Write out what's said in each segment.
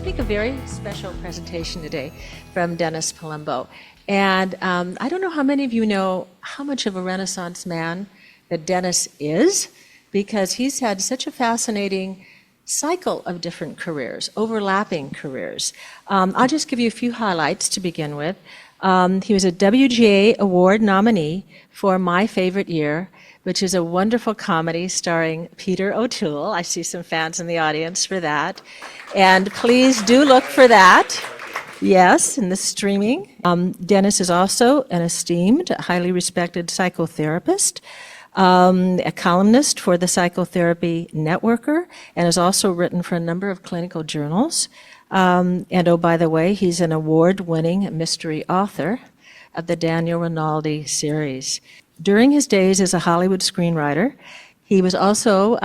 giving a very special presentation today from Dennis Palumbo. And I don't know how many of you know how much of a Renaissance man that Dennis is, because he's had such a fascinating cycle of different careers, overlapping careers. I'll just give you a few highlights to begin with. He was a WGA Award nominee for My Favorite Year, which is a wonderful comedy starring Peter O'Toole. I see some fans in the audience for that. And please do look for that. Yes, in the streaming. Dennis is also an esteemed, highly respected psychotherapist, a columnist for the Psychotherapy Networker, and has also written for a number of clinical journals. And oh, by the way, he's an award-winning mystery author of the Daniel Rinaldi series. During his days as a Hollywood screenwriter, he was also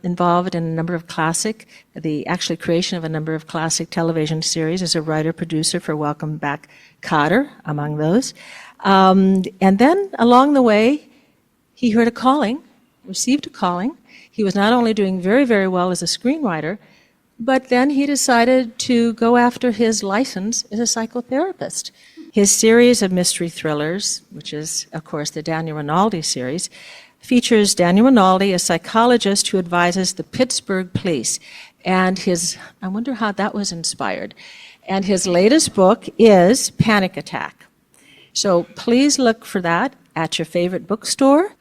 involved in a number of creation of a number of classic television series as a writer-producer for Welcome Back, Kotter, among those. And then along the way, he heard a calling, received a calling. He was not only doing very, very well as a screenwriter, but then he decided to go after his license as a psychotherapist. His series of mystery thrillers, which is, of course, the Daniel Rinaldi series, features Daniel Rinaldi, a psychologist who advises the Pittsburgh police. And I wonder how that was inspired. And his latest book is Panic Attack. So please look for that at your favorite bookstore.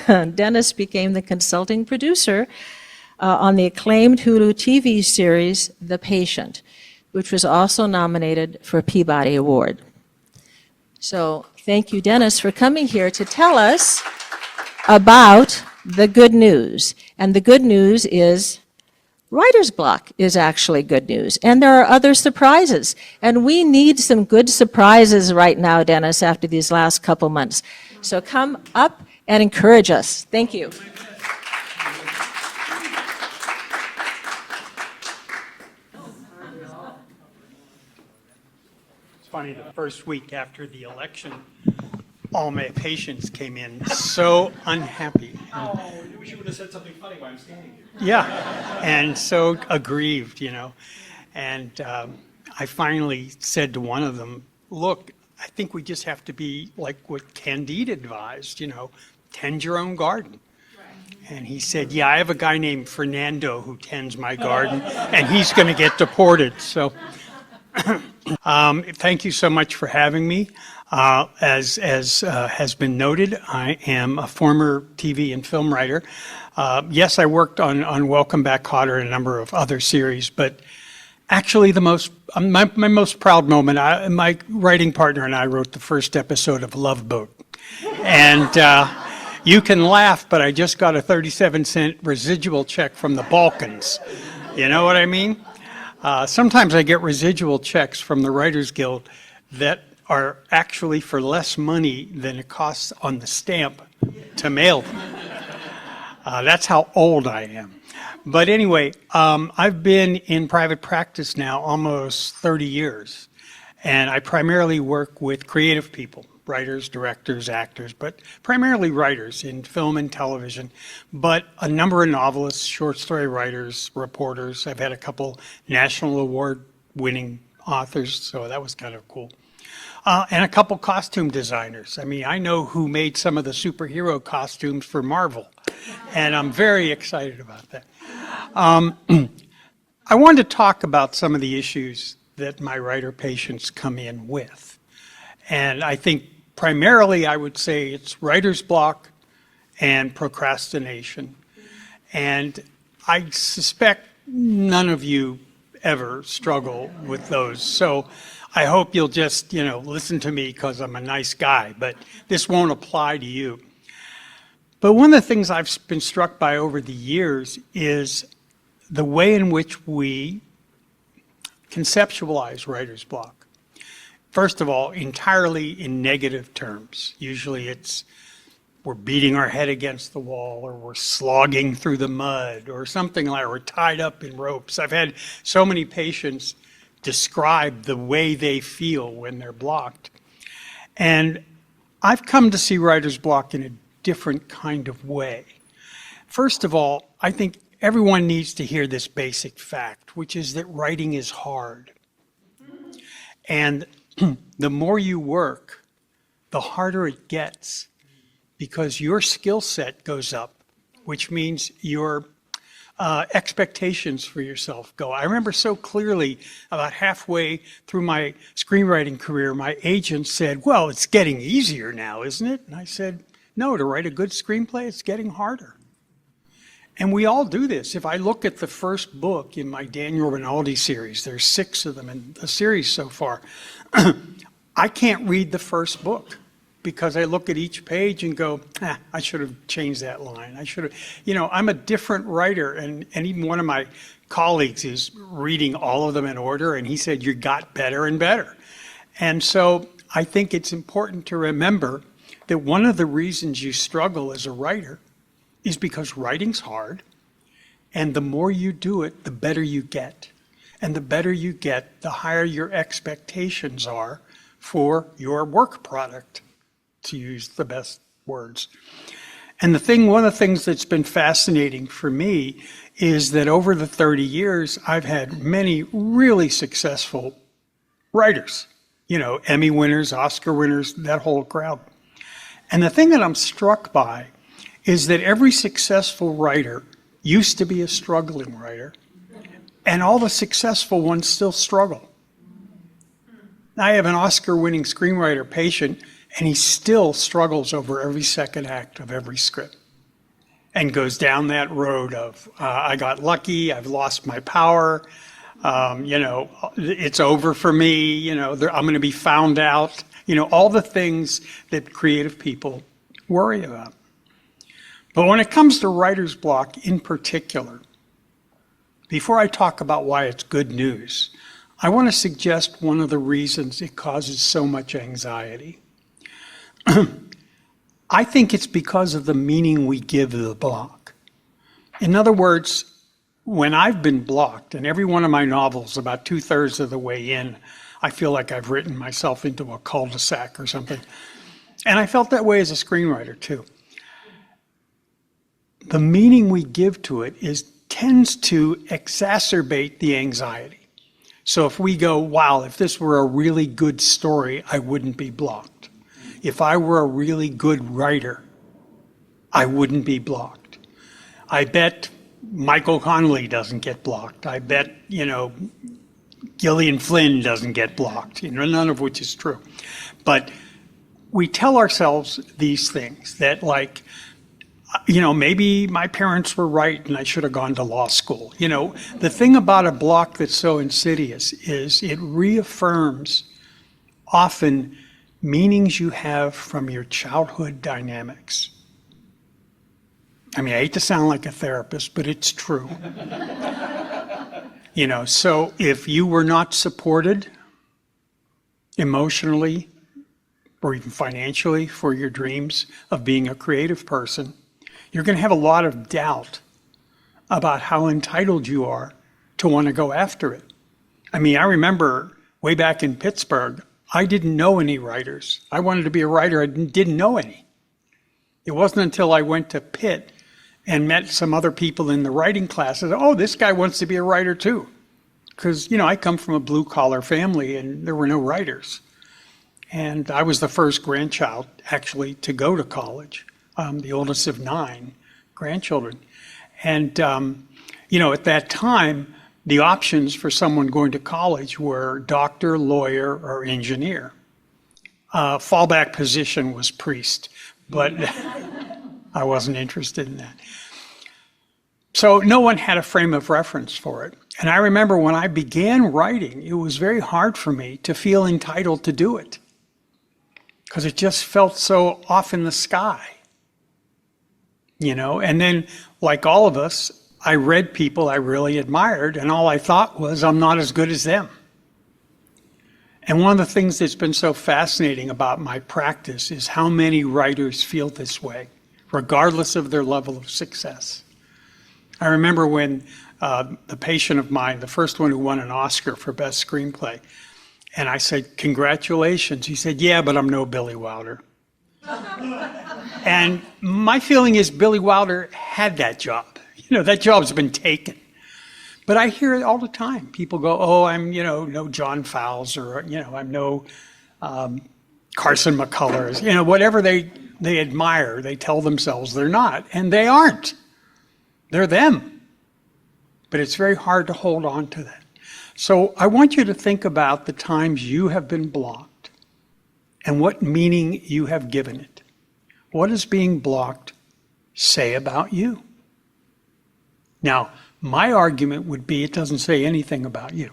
Dennis became the consulting producer on the acclaimed Hulu TV series, The Patient, which was also nominated for a Peabody Award. So thank you, Dennis, for coming here to tell us about the good news. And the good news is writer's block is actually good news. And there are other surprises. And we need some good surprises right now, Dennis, after these last couple months. So come up and encourage us. Thank you. Funny, the first week after the election, all my patients came in so unhappy. Oh, I wish you would have said something funny while I'm standing here. Yeah, and so aggrieved, And I finally said to one of them, look, I think we just have to be like what Candide advised, tend your own garden. And he said, yeah, I have a guy named Fernando who tends my garden, and he's going to get deported. So thank you so much for having me. As has been noted, I am a former TV and film writer. Yes, I worked on Welcome Back, Kotter and a number of other series, but actually my most proud moment, my writing partner and I wrote the first episode of Love Boat. And you can laugh, but I just got a 37-cent residual check from the Balkans. You know what I mean? Sometimes I get residual checks from the Writers Guild that are actually for less money than it costs on the stamp to mail them. That's how old I am. But anyway, I've been in private practice now almost 30 years, and I primarily work with creative people, writers, directors, actors, but primarily writers in film and television, but a number of novelists, short story writers, reporters. I've had a couple national award-winning authors, so that was kind of cool. And a couple costume designers. I mean, I know who made some of the superhero costumes for Marvel, and I'm very excited about that. I wanted to talk about some of the issues that my writer patients come in with. And I think primarily I would say it's writer's block and procrastination. And I suspect none of you ever struggle with those. So I hope you'll just, listen to me because I'm a nice guy, but this won't apply to you. But one of the things I've been struck by over the years is the way in which we conceptualize writer's block. First of all, entirely in negative terms. Usually it's we're beating our head against the wall, or we're slogging through the mud, or something like, or we're tied up in ropes. I've had so many patients describe the way they feel when they're blocked. And I've come to see writer's block in a different kind of way. First of all, I think everyone needs to hear this basic fact, which is that writing is hard. And the more you work, the harder it gets because your skill set goes up, which means your expectations for yourself go. I remember so clearly about halfway through my screenwriting career, my agent said, well, it's getting easier now, isn't it? And I said, no, to write a good screenplay, it's getting harder. And we all do this. If I look at the first book in my Daniel Rinaldi series, there's 6 of them in the series so far, I can't read the first book because I look at each page and go, I should have changed that line. I should have, I'm a different writer. And even one of my colleagues is reading all of them in order, and he said, you got better and better. And so I think it's important to remember that one of the reasons you struggle as a writer is because writing's hard, and the more you do it, the better you get. And the better you get, the higher your expectations are for your work product, to use the best words. And one of the things that's been fascinating for me is that over the 30 years, I've had many really successful writers, Emmy winners, Oscar winners, that whole crowd. And the thing that I'm struck by is that every successful writer used to be a struggling writer, and all the successful ones still struggle. I have an Oscar-winning screenwriter patient, and he still struggles over every second act of every script and goes down that road of, I got lucky, I've lost my power, it's over for me, I'm going to be found out, all the things that creative people worry about. But when it comes to writer's block in particular, before I talk about why it's good news, I want to suggest one of the reasons it causes so much anxiety. I think it's because of the meaning we give the block. In other words, when I've been blocked, and every one of my novels, about 2/3 of the way in, I feel like I've written myself into a cul-de-sac or something. And I felt that way as a screenwriter too. The meaning we give to it tends to exacerbate the anxiety. So if we go, wow, if this were a really good story, I wouldn't be blocked. If I were a really good writer, I wouldn't be blocked. I bet Michael Connelly doesn't get blocked. I bet, Gillian Flynn doesn't get blocked, none of which is true. But we tell ourselves these things that maybe my parents were right and I should have gone to law school. The thing about a block that's so insidious is it reaffirms often meanings you have from your childhood dynamics. I hate to sound like a therapist, but it's true. So if you were not supported emotionally or even financially for your dreams of being a creative person, you're going to have a lot of doubt about how entitled you are to want to go after it. I remember way back in Pittsburgh, I didn't know any writers. I wanted to be a writer. I didn't know any. It wasn't until I went to Pitt and met some other people in the writing classes. Oh, this guy wants to be a writer too. Because, I come from a blue-collar family and there were no writers. And I was the first grandchild, actually, to go to college. The oldest of 9 grandchildren. And, at that time, the options for someone going to college were doctor, lawyer, or engineer. Fallback position was priest, but I wasn't interested in that. So no one had a frame of reference for it. And I remember when I began writing, it was very hard for me to feel entitled to do it because it just felt so off in the sky. And then, like all of us, I read people I really admired, and all I thought was, I'm not as good as them. And one of the things that's been so fascinating about my practice is how many writers feel this way, regardless of their level of success. I remember when the patient of mine, the first one who won an Oscar for Best Screenplay, and I said, congratulations. He said, yeah, but I'm no Billy Wilder. And my feeling is Billy Wilder had that job. That job's been taken. But I hear it all the time. People go, oh, I'm, no John Fowles, or, I'm no Carson McCullers, whatever they admire, they tell themselves they're not. And they aren't. They're them. But it's very hard to hold on to that. So I want you to think about the times you have been blocked and what meaning you have given it. What does being blocked say about you? Now, my argument would be it doesn't say anything about you.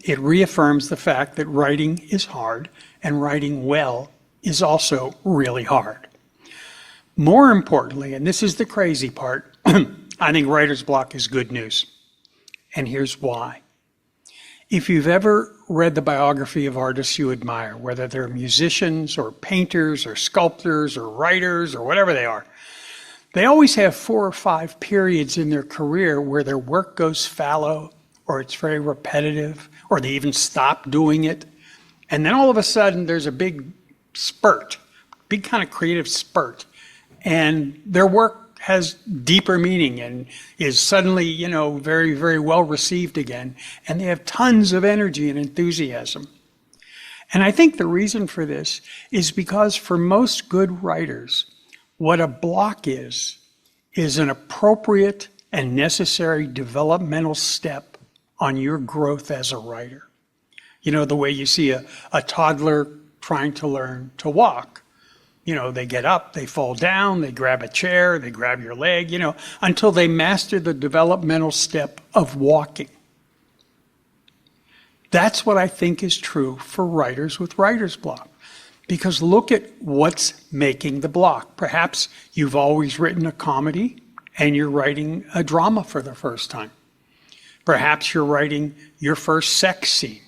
It reaffirms the fact that writing is hard, and writing well is also really hard. More importantly, and this is the crazy part, I think writer's block is good news. And here's why. If you've ever read the biography of artists you admire, whether they're musicians or painters or sculptors or writers or whatever they are, they always have 4 or 5 periods in their career where their work goes fallow, or it's very repetitive, or they even stop doing it. And then all of a sudden there's a big spurt, big kind of creative spurt. And their work has deeper meaning and is suddenly, very, very well received again. And they have tons of energy and enthusiasm. And I think the reason for this is because for most good writers, what a block is an appropriate and necessary developmental step on your growth as a writer. The way you see a toddler trying to learn to walk. They get up, they fall down, they grab a chair, they grab your leg, until they master the developmental step of walking. That's what I think is true for writers with writer's block. Because look at what's making the block. Perhaps you've always written a comedy and you're writing a drama for the first time. Perhaps you're writing your first sex scene.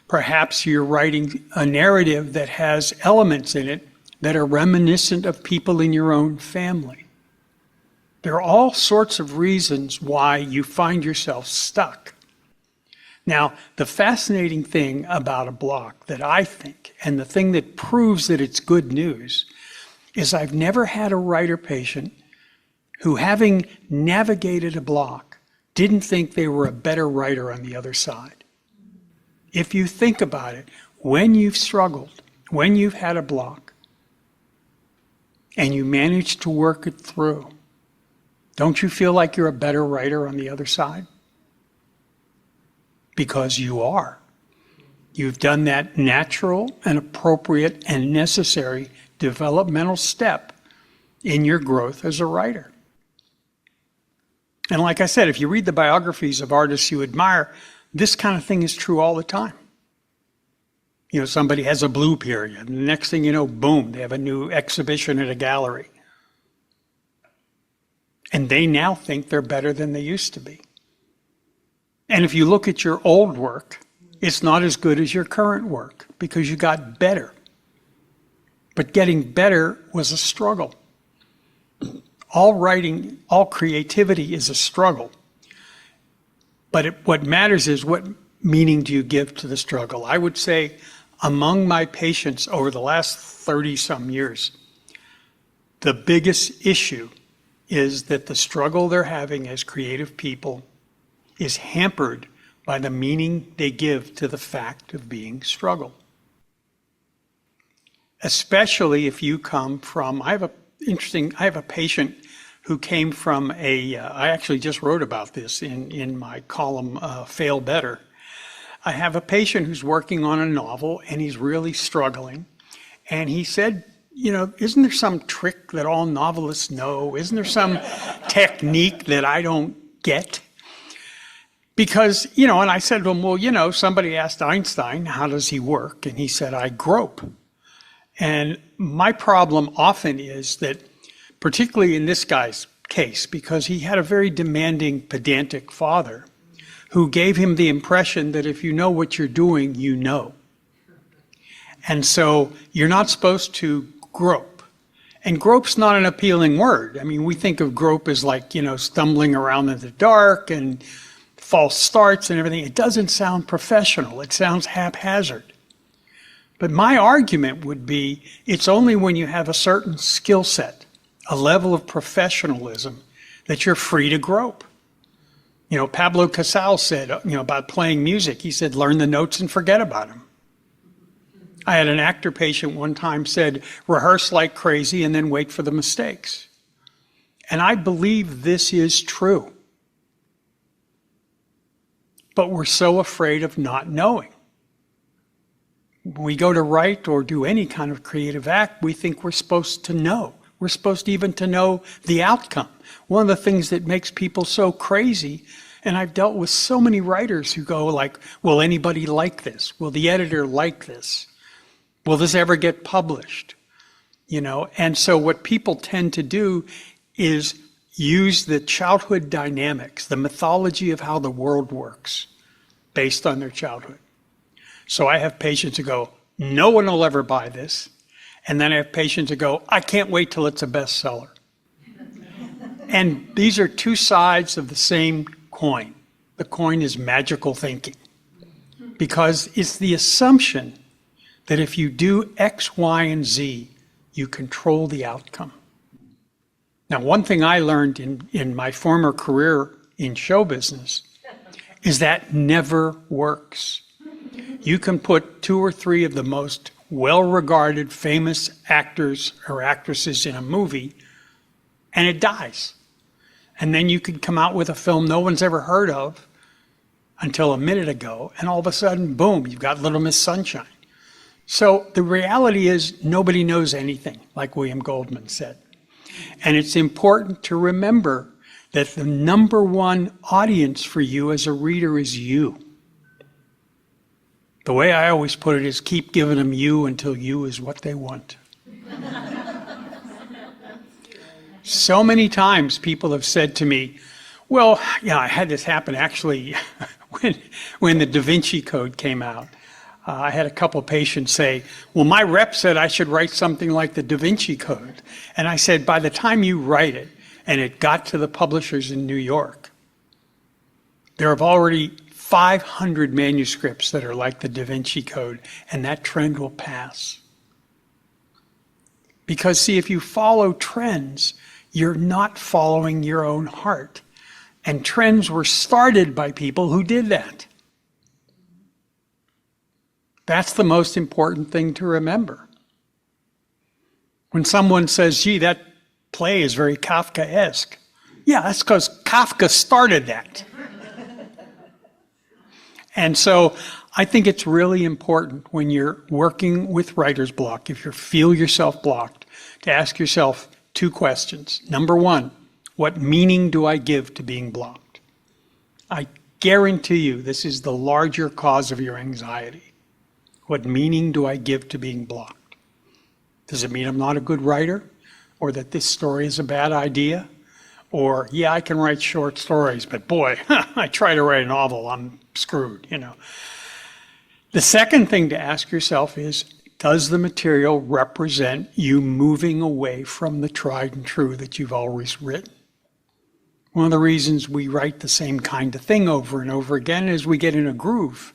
Perhaps you're writing a narrative that has elements in it that are reminiscent of people in your own family. There are all sorts of reasons why you find yourself stuck. Now, the fascinating thing about a block that I think, and the thing that proves that it's good news, is I've never had a writer patient who, having navigated a block, didn't think they were a better writer on the other side. If you think about it, when you've struggled, when you've had a block, and you manage to work it through, don't you feel like you're a better writer on the other side? Because you are. You've done that natural and appropriate and necessary developmental step in your growth as a writer. And like I said, if you read the biographies of artists you admire, this kind of thing is true all the time. Somebody has a blue period, and the next thing you know, boom, they have a new exhibition at a gallery. And they now think they're better than they used to be. And if you look at your old work, it's not as good as your current work because you got better. But getting better was a struggle. All writing, all creativity is a struggle. But what matters is what meaning do you give to the struggle? I would say among my patients over the last 30-some years, the biggest issue is that the struggle they're having as creative people is hampered by the meaning they give to the fact of being struggle. Especially if you come from, I have a patient who came from I actually just wrote about this in my column, Fail Better. I have a patient who's working on a novel and he's really struggling. And he said, isn't there some trick that all novelists know? Isn't there some technique that I don't get? Because, and I said to him, well, somebody asked Einstein, how does he work? And he said, I grope. And my problem often is that, particularly in this guy's case, because he had a very demanding, pedantic father who gave him the impression that if you know what you're doing, you know. And so you're not supposed to grope. And grope's not an appealing word. I mean, we think of grope as like, stumbling around in the dark and false starts and everything. It doesn't sound professional. It sounds haphazard. But my argument would be it's only when you have a certain skill set, a level of professionalism, that you're free to grope. Pablo Casal said, about playing music, he said, learn the notes and forget about them. I had an actor patient one time said, rehearse like crazy and then wait for the mistakes. And I believe this is true. But we're so afraid of not knowing. When we go to write or do any kind of creative act, we think we're supposed to know. We're supposed even to know the outcome. One of the things that makes people so crazy, and I've dealt with so many writers who go like, will anybody like this? Will the editor like this? Will this ever get published? And so what people tend to do is use the childhood dynamics, the mythology of how the world works based on their childhood. So I have patients who go, no one will ever buy this. And then I have patients who go, I can't wait till it's a bestseller. And these are two sides of the same coin. The coin is magical thinking. Because it's the assumption that if you do X, Y, and Z, you control the outcome. Now, one thing I learned in my former career in show business is that never works. You can put 2 or 3 of the most well-regarded, famous actors or actresses in a movie, and it dies. And then you could come out with a film no one's ever heard of until a minute ago, and all of a sudden, boom, you've got Little Miss Sunshine. So the reality is nobody knows anything, like William Goldman said. And it's important to remember that the number one audience for you as a reader is you. The way I always put it is keep giving them you until you is what they want. So many times people have said to me, well, I had this happen actually when the Da Vinci Code came out. I had a couple patients say, well, my rep said I should write something like the Da Vinci Code. And I said, by the time you write it, and it got to the publishers in New York, there have already 500 manuscripts that are like the Da Vinci Code, and that trend will pass. Because, see, if you follow trends, you're not following your own heart. And trends were started by people who did that. That's the most important thing to remember. When someone says, gee, that play is very Kafkaesque. Yeah, that's because Kafka started that. And so I think it's really important when you're working with writer's block, if you feel yourself blocked, to ask yourself 2 questions. Number 1, what meaning do I give to being blocked? I guarantee you this is the larger cause of your anxiety. What meaning do I give to being blocked? Does it mean I'm not a good writer? Or that this story is a bad idea? Or, yeah, I can write short stories, but boy, I try to write a novel, I'm screwed, The second thing to ask yourself is, does the material represent you moving away from the tried and true that you've always written? One of the reasons we write the same kind of thing over and over again is we get in a groove.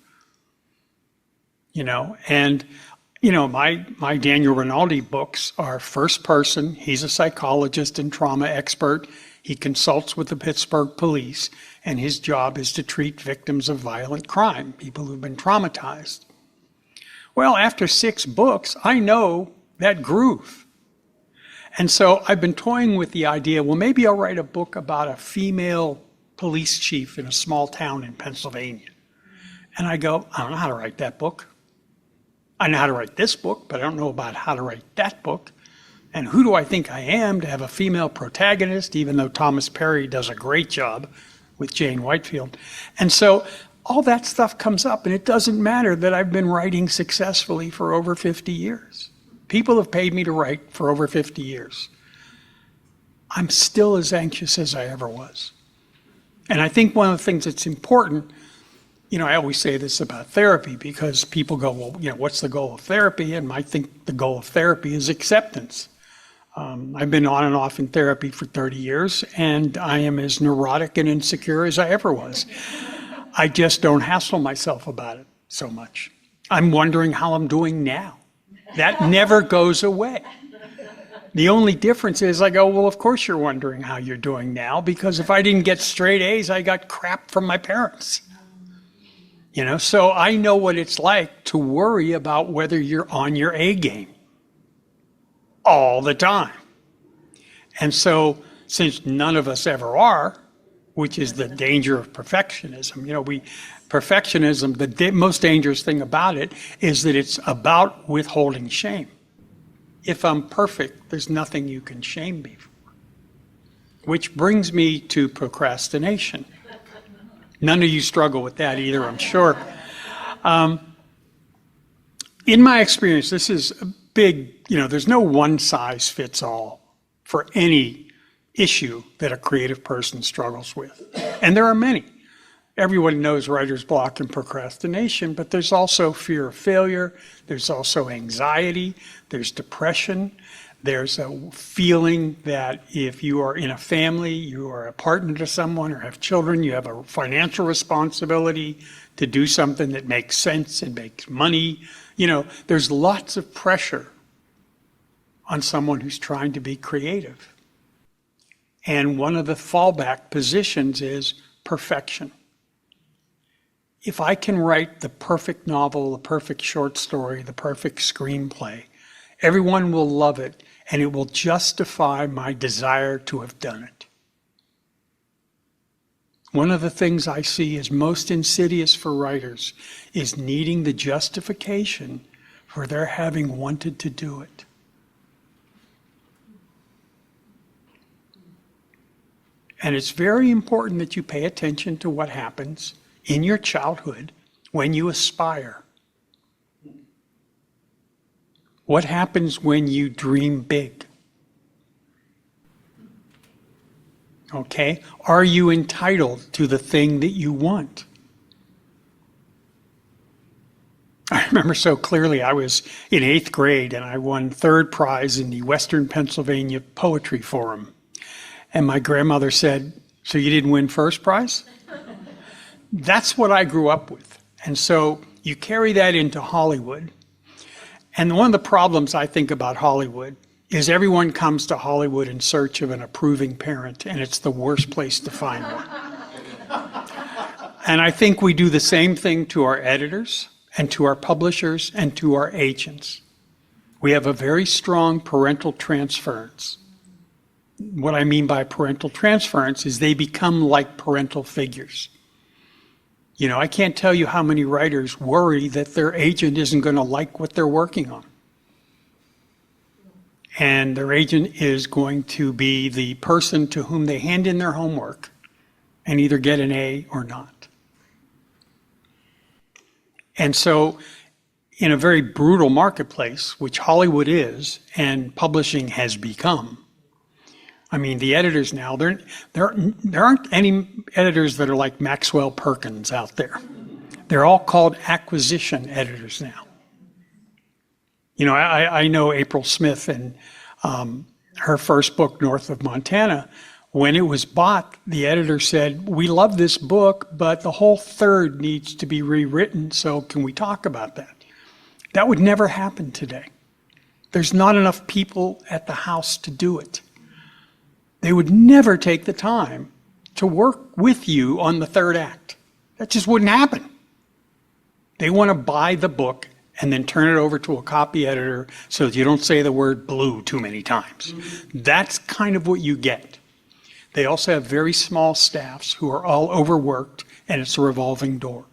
My Daniel Rinaldi books are first person. He's a psychologist and trauma expert. He consults with the Pittsburgh police, and his job is to treat victims of violent crime, people who've been traumatized. Well, after 6 books, I know that groove. And so I've been toying with the idea, well, maybe I'll write a book about a female police chief in a small town in Pennsylvania. And I go, I don't know how to write that book. I know how to write this book, but I don't know about how to write that book. And who do I think I am to have a female protagonist, even though Thomas Perry does a great job with Jane Whitefield. And so all that stuff comes up, and it doesn't matter that I've been writing successfully for over 50 years. People have paid me to write for over 50 years. I'm still as anxious as I ever was. And I think one of the things that's important, I always say this about therapy because people go, well, what's the goal of therapy? And I think the goal of therapy is acceptance. I've been on and off in therapy for 30 years, and I am as neurotic and insecure as I ever was. I just don't hassle myself about it so much. I'm wondering how I'm doing now. That never goes away. The only difference is I go, well, of course you're wondering how you're doing now, because if I didn't get straight A's, I got crap from my parents. So I know what it's like to worry about whether you're on your A game all the time. And so since none of us ever are, which is the danger of perfectionism, perfectionism, the most dangerous thing about it is that it's about withholding shame. If I'm perfect, there's nothing you can shame me for. Which brings me to procrastination. None of you struggle with that either, I'm sure. In my experience, this is a big, there's no one size fits all for any issue that a creative person struggles with. And there are many. Everyone knows writer's block and procrastination, but there's also fear of failure, there's also anxiety, there's depression, there's a feeling that if you are in a family, you are a partner to someone or have children, you have a financial responsibility to do something that makes sense and makes money. There's lots of pressure on someone who's trying to be creative. And one of the fallback positions is perfection. If I can write the perfect novel, the perfect short story, the perfect screenplay, everyone will love it, and it will justify my desire to have done it. One of the things I see as most insidious for writers is needing the justification for their having wanted to do it. And it's very important that you pay attention to what happens in your childhood when you aspire. What happens when you dream big? Okay? Are you entitled to the thing that you want? I remember so clearly I was in 8th grade and I won 3rd prize in the Western Pennsylvania Poetry Forum. And my grandmother said, "So you didn't win 1st prize?" That's what I grew up with. And so you carry that into Hollywood. And one of the problems I think about Hollywood is everyone comes to Hollywood in search of an approving parent, and it's the worst place to find one. And I think we do the same thing to our editors and to our publishers and to our agents. We have a very strong parental transference. What I mean by parental transference is they become like parental figures. I can't tell you how many writers worry that their agent isn't going to like what they're working on. And their agent is going to be the person to whom they hand in their homework and either get an A or not. And so in a very brutal marketplace, which Hollywood is and publishing has become, the editors now, there aren't any editors that are like Maxwell Perkins out there. They're all called acquisition editors now. I know April Smith and her first book, North of Montana, when it was bought, the editor said, "We love this book, but the whole 3rd needs to be rewritten, so can we talk about that?" That would never happen today. There's not enough people at the house to do it. They would never take the time to work with you on the 3rd act. That just wouldn't happen. They want to buy the book and then turn it over to a copy editor so that you don't say the word blue too many times. That's kind of what you get. They also have very small staffs who are all overworked, and it's a revolving door.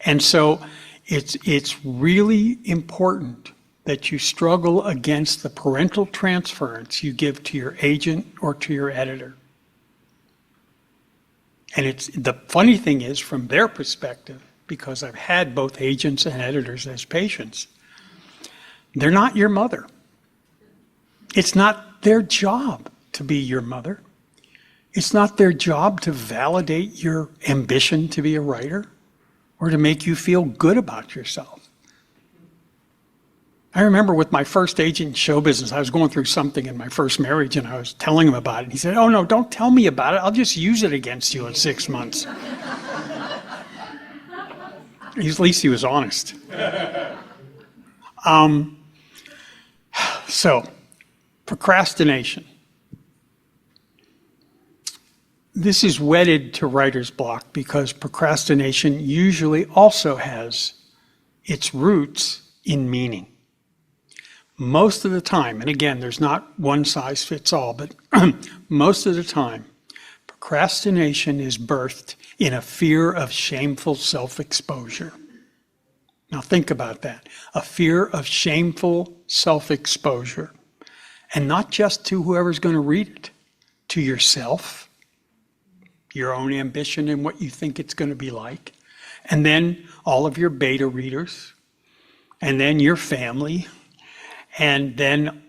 And so it's really important that you struggle against the parental transference you give to your agent or to your editor. And the funny thing is, from their perspective, because I've had both agents and editors as patients, they're not your mother. It's not their job to be your mother. It's not their job to validate your ambition to be a writer or to make you feel good about yourself. I remember with my first agent in show business, I was going through something in my first marriage and I was telling him about it. And he said, "Oh no, don't tell me about it. I'll just use it against you in 6 months." At least he was honest. So, procrastination. This is wedded to writer's block because procrastination usually also has its roots in meaning. Most of the time, and again, there's not one size fits all, but most of the time, procrastination is birthed in a fear of shameful self-exposure. Now think about that. A fear of shameful self-exposure. And not just to whoever's going to read it, to yourself, your own ambition and what you think it's going to be like, and then all of your beta readers, and then your family, and then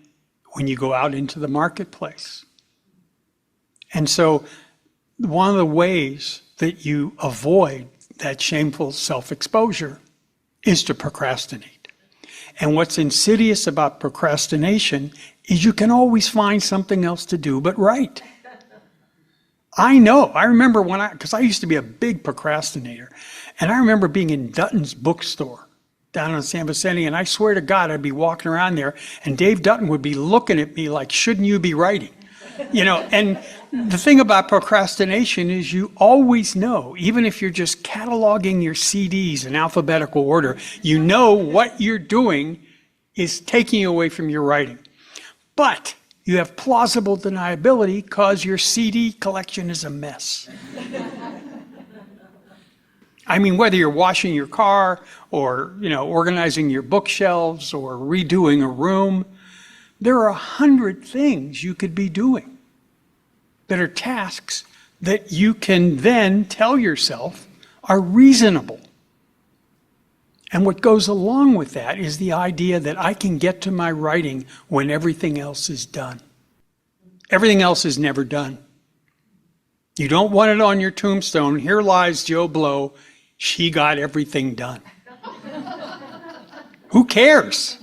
when you go out into the marketplace. And so one of the ways that you avoid that shameful self-exposure is to procrastinate. And what's insidious about procrastination is you can always find something else to do but write. I know. I remember because I used to be a big procrastinator, and I remember being in Dutton's bookstore down in San Vicente, and I swear to God, I'd be walking around there, and Dave Dutton would be looking at me like, shouldn't you be writing? And the thing about procrastination is you always know, even if you're just cataloging your CDs in alphabetical order, you know what you're doing is taking you away from your writing. But you have plausible deniability because your CD collection is a mess. I mean, whether you're washing your car or, organizing your bookshelves or redoing a room, there are 100 things you could be doing that are tasks that you can then tell yourself are reasonable. And what goes along with that is the idea that I can get to my writing when everything else is done. Everything else is never done. You don't want it on your tombstone, here lies Joe Blow, she got everything done. Who cares?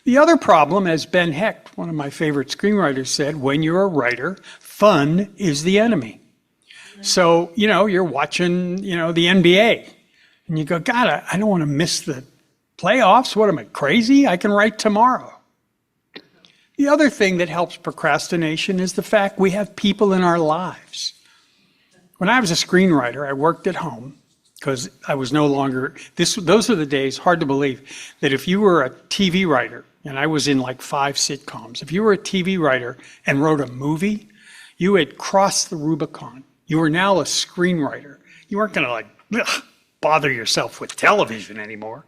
The other problem, as Ben Hecht, one of my favorite screenwriters, said, when you're a writer, fun is the enemy. So, you're watching, the NBA, and you go, God, I don't want to miss the playoffs. What am I, crazy? I can write tomorrow. The other thing that helps procrastination is the fact we have people in our lives. When I was a screenwriter, I worked at home because I was no longer, those are the days, hard to believe, that if you were a TV writer, and I was in like 5 sitcoms, if you were a TV writer and wrote a movie, you had crossed the Rubicon. You were now a screenwriter. You weren't going to bother yourself with television anymore.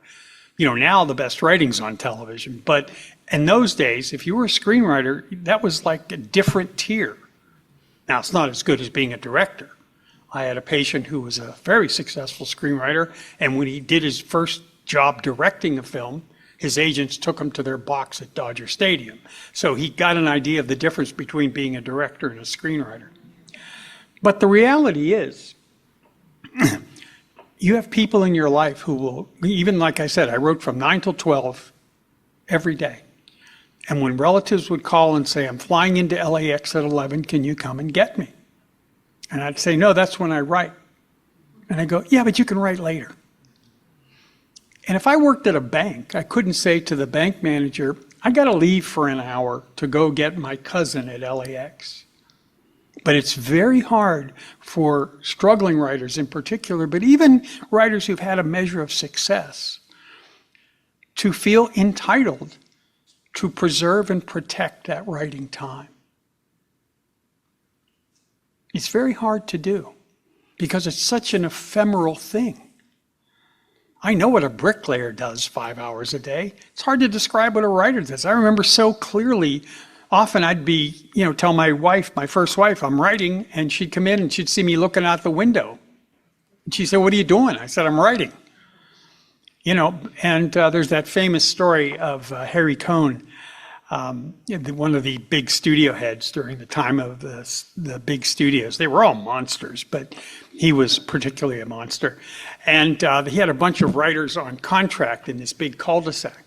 Now the best writing's on television. But in those days, if you were a screenwriter, that was like a different tier. Now, it's not as good as being a director. I had a patient who was a very successful screenwriter, and when he did his first job directing a film, his agents took him to their box at Dodger Stadium. So he got an idea of the difference between being a director and a screenwriter. But the reality is, you have people in your life who will, even like I said, I wrote from 9 till 12 every day. And when relatives would call and say, I'm flying into LAX at 11, can you come and get me? And I'd say, no, that's when I write. And I go, yeah, but you can write later. And if I worked at a bank, I couldn't say to the bank manager, I got to leave for an hour to go get my cousin at LAX. But it's very hard for struggling writers in particular, but even writers who've had a measure of success, to feel entitled to preserve and protect that writing time. It's very hard to do because it's such an ephemeral thing. I know what a bricklayer does 5 hours a day. It's hard to describe what a writer does. I remember so clearly, often I'd be, tell my wife, my first wife, I'm writing, and she'd come in and she'd see me looking out the window. And she said, what are you doing? I said, I'm writing. And there's that famous story of Harry Cohn, one of the big studio heads during the time of the big studios. They were all monsters, but he was particularly a monster. And he had a bunch of writers on contract in this big cul-de-sac.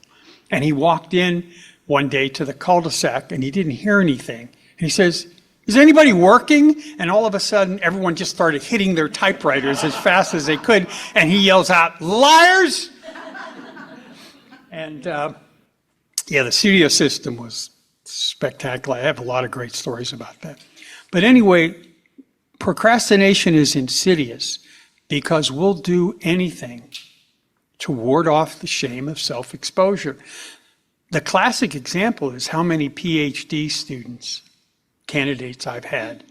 And he walked in one day to the cul-de-sac and he didn't hear anything. And he says, is anybody working? And all of a sudden, everyone just started hitting their typewriters as fast as they could. And he yells out, liars! And, Yeah, the studio system was spectacular. I have a lot of great stories about that. But anyway, procrastination is insidious because we'll do anything to ward off the shame of self-exposure. The classic example is how many PhD students, candidates I've had,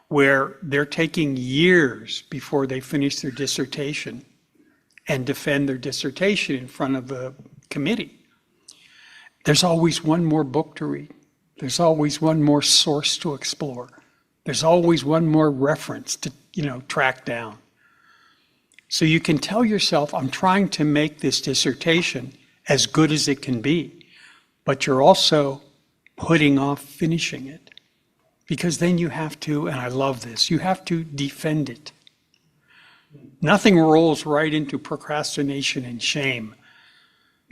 where they're taking years before they finish their dissertation and defend their dissertation in front of a committee. There's always one more book to read. There's always one more source to explore. There's always one more reference to, track down. So you can tell yourself, I'm trying to make this dissertation as good as it can be, but you're also putting off finishing it. Because then you have to, and I love this, you have to defend it. Nothing rolls right into procrastination and shame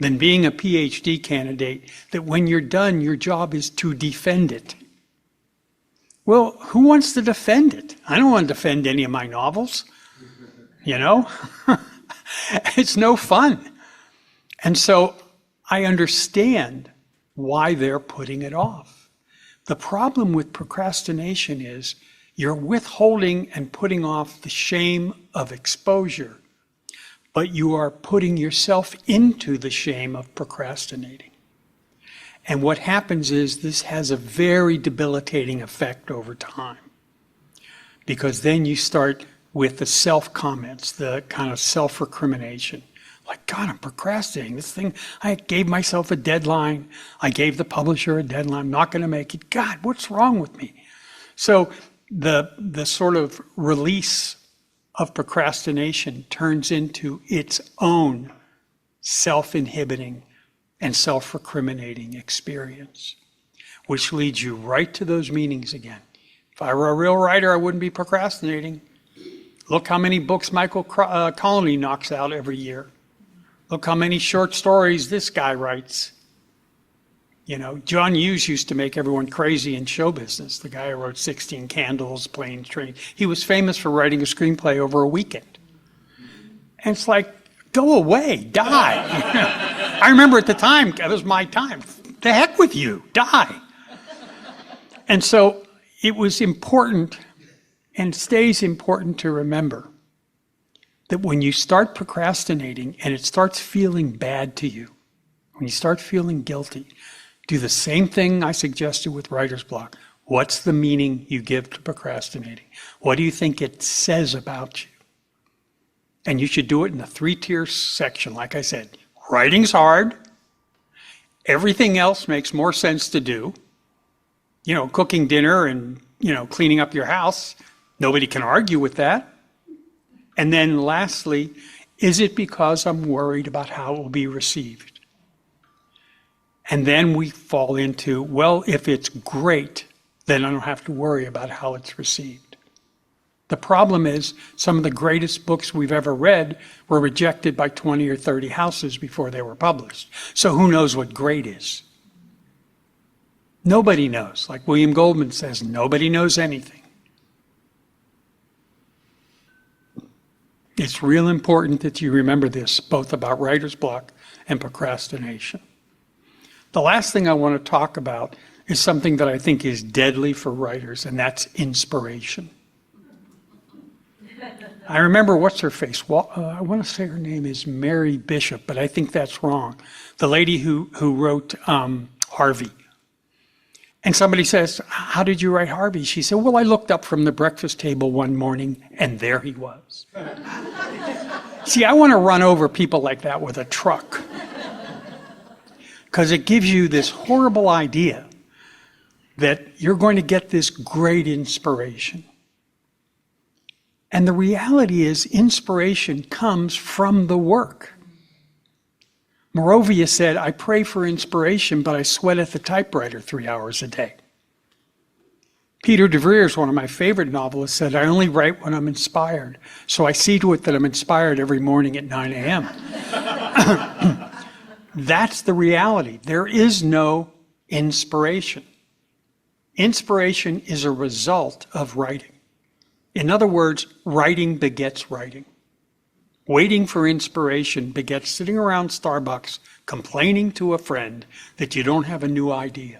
than being a PhD candidate that when you're done, your job is to defend it. Well, who wants to defend it? I don't want to defend any of my novels, It's no fun. And so I understand why they're putting it off. The problem with procrastination is you're withholding and putting off the shame of exposure, but you are putting yourself into the shame of procrastinating. And what happens is this has a very debilitating effect over time, because then you start with the self-comments, the kind of self-recrimination. Like, God, I'm procrastinating. This thing, I gave myself a deadline. I gave the publisher a deadline. I'm not going to make it. God, what's wrong with me? So the sort of release of procrastination turns into its own self-inhibiting and self-recriminating experience, which leads you right to those meanings again. If I were a real writer, I wouldn't be procrastinating. Look how many books Michael Connelly knocks out every year. Look how many short stories this guy writes. John Hughes used to make everyone crazy in show business. The guy who wrote 16 Candles, Planes, Trains. He was famous for writing a screenplay over a weekend. And it's like, go away, die. I remember at the time, it was my time. The heck with you, die. And so it was important and stays important to remember that when you start procrastinating and it starts feeling bad to you, when you start feeling guilty, do the same thing I suggested with writer's block. What's the meaning you give to procrastinating? What do you think it says about you? And you should do it in the 3-tier section. Like I said, writing's hard. Everything else makes more sense to do. Cooking dinner and, cleaning up your house. Nobody can argue with that. And then lastly, is it because I'm worried about how it will be received? And then we fall into, well, if it's great, then I don't have to worry about how it's received. The problem is some of the greatest books we've ever read were rejected by 20 or 30 houses before they were published. So who knows what great is? Nobody knows. Like William Goldman says, nobody knows anything. It's real important that you remember this, both about writer's block and procrastination. The last thing I want to talk about is something that I think is deadly for writers, and that's inspiration. I remember what's her face. I want to say her name is Mary Bishop, but I think that's wrong. The lady who wrote Harvey. And somebody says, how did you write Harvey? She said, well, I looked up from the breakfast table one morning, and there he was. See, I want to run over people like that with a truck. Because it gives you this horrible idea that you're going to get this great inspiration. And the reality is, inspiration comes from the work. Moravia said, I pray for inspiration, but I sweat at the typewriter 3 hours a day. Peter de Vries, one of my favorite novelists, said, I only write when I'm inspired. So I see to it that I'm inspired every morning at 9 a.m. That's the reality. There is no inspiration. Inspiration is a result of writing. In other words, writing begets writing. Waiting for inspiration begets sitting around Starbucks complaining to a friend that you don't have a new idea.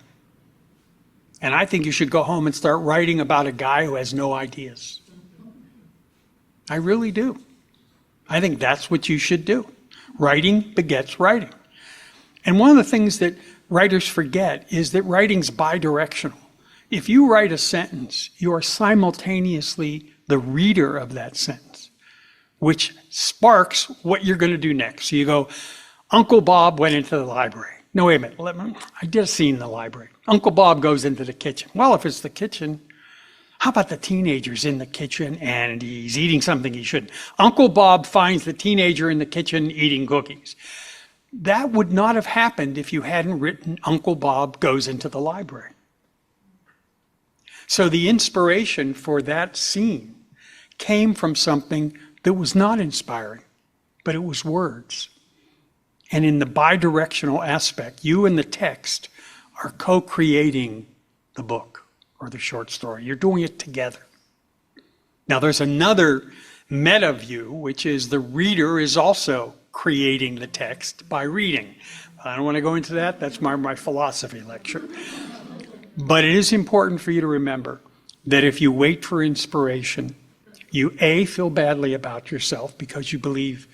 And I think you should go home and start writing about a guy who has no ideas. I really do. I think that's what you should do. Writing begets writing. And one of the things that writers forget is that writing's bidirectional. If you write a sentence, you are simultaneously the reader of that sentence, which sparks what you're going to do next. So you go, Uncle Bob went into the library. No, wait a minute. I did a scene in the library. Uncle Bob goes into the kitchen. Well, if it's the kitchen, how about the teenager's in the kitchen and he's eating something he shouldn't? Uncle Bob finds the teenager in the kitchen eating cookies. That would not have happened if you hadn't written Uncle Bob goes into the library. So the inspiration for that scene came from something that was not inspiring, but it was words. And in the bidirectional aspect, you and the text are co-creating the book or the short story. You're doing it together. Now there's another meta view, which is the reader is also creating the text by reading. I don't want to go into that. That's my philosophy lecture. But it is important for you to remember that if you wait for inspiration, you A, feel badly about yourself because you believe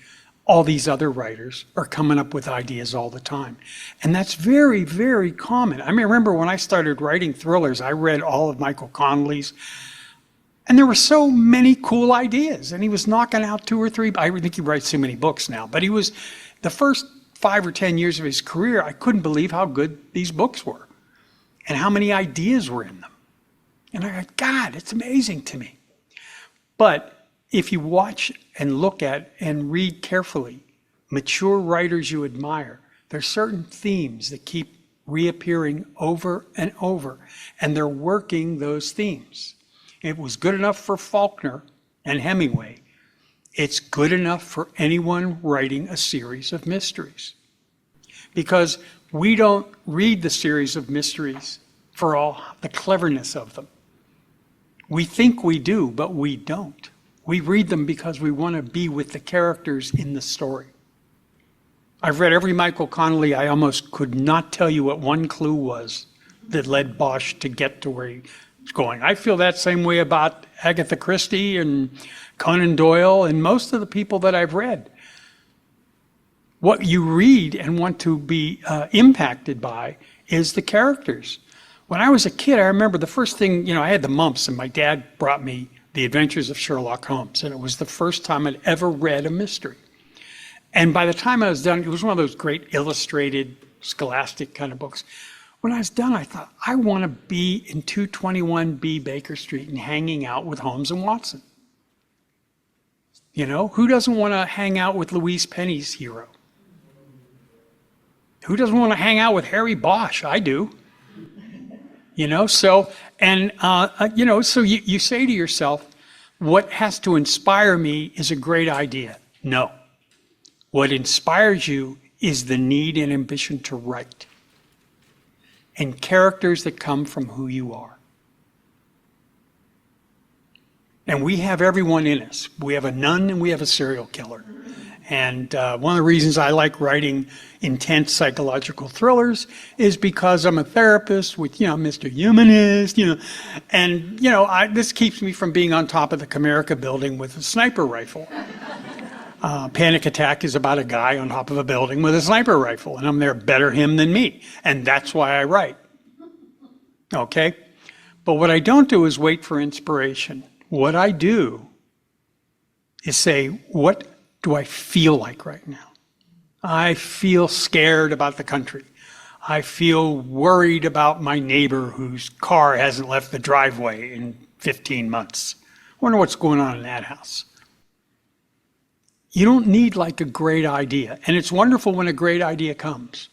all these other writers are coming up with ideas all the time. And that's very, very common. I remember when I started writing thrillers, I read all of Michael Connelly's, and there were so many cool ideas. And he was knocking out 2 or 3. I think he writes too many books now. But he was, the first 5 or 10 years of his career, I couldn't believe how good these books were and how many ideas were in them. And I go, God, it's amazing to me. But if you watch and look at and read carefully mature writers you admire, there's certain themes that keep reappearing over and over, and they're working those themes. It was good enough for Faulkner and Hemingway. It's good enough for anyone writing a series of mysteries. Because we don't read the series of mysteries for all the cleverness of them. We think we do, but we don't. We read them because we want to be with the characters in the story. I've read every Michael Connelly. I almost could not tell you what one clue was that led Bosch to get to where he was going. I feel that same way about Agatha Christie and Conan Doyle and most of the people that I've read. What you read and want to be impacted by is the characters. When I was a kid, I remember the first thing, I had the mumps, and my dad brought me The Adventures of Sherlock Holmes, and it was the first time I'd ever read a mystery. And by the time I was done, it was one of those great illustrated, scholastic kind of books. When I was done, I thought, I want to be in 221B Baker Street and hanging out with Holmes and Watson. Who doesn't want to hang out with Louise Penny's hero? Who doesn't want to hang out with Harry Bosch? I do. So you say to yourself, what has to inspire me is a great idea. No. What inspires you is the need and ambition to write and characters that come from who you are. And we have everyone in us. We have a nun and we have a serial killer. And one of the reasons I like writing intense psychological thrillers is because I'm a therapist with, Mr. Humanist, and, this keeps me from being on top of the Comerica building with a sniper rifle. Panic Attack is about a guy on top of a building with a sniper rifle, and I'm there, better him than me. And that's why I write. Okay? But what I don't do is wait for inspiration. What I do is say, what do I feel like right now? I feel scared about the country. I feel worried about my neighbor whose car hasn't left the driveway in 15 months. I wonder what's going on in that house. You don't need like a great idea. And it's wonderful when a great idea comes.